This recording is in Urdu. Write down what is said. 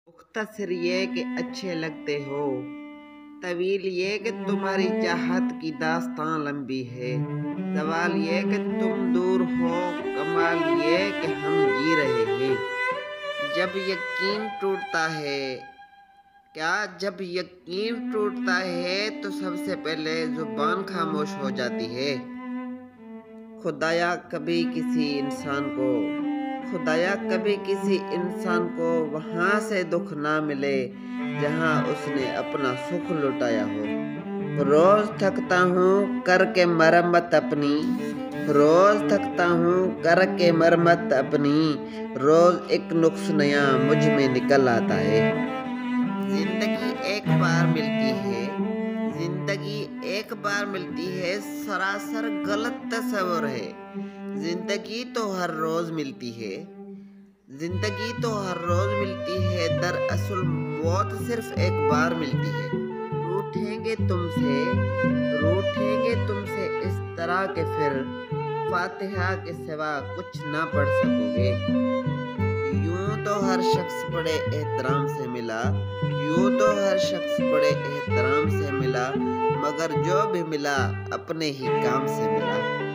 مختصر یہ کہ اچھے لگتے ہو، طویل یہ کہ تمہاری چاہت کی داستان لمبی ہے، زوال یہ کہ تم دور ہو، کمال یہ کہ ہم جی رہے ہیں۔ جب یقین ٹوٹتا ہے تو سب سے پہلے زبان خاموش ہو جاتی ہے۔ خدایا کبھی کسی انسان کو وہاں سے دکھ نہ ملے جہاں اس نے اپنا سکھ لٹایا ہو۔ روز تھکتا ہوں کر کے مرمت اپنی، روز ایک نقص نیا مجھ میں نکل آتا ہے۔ زندگی ایک بار ملتی ہے، سراسر غلط تصور ہے۔ زندگی تو ہر روز ملتی ہے، دراصل موت صرف ایک بار ملتی ہے۔ روٹھیں گے تم سے اس طرح کہ پھر فاتحہ کے سوا کچھ نہ پڑھ سکو گے۔ یوں تو ہر شخص بڑے احترام سے ملا، مگر جو بھی ملا اپنے ہی کام سے ملا۔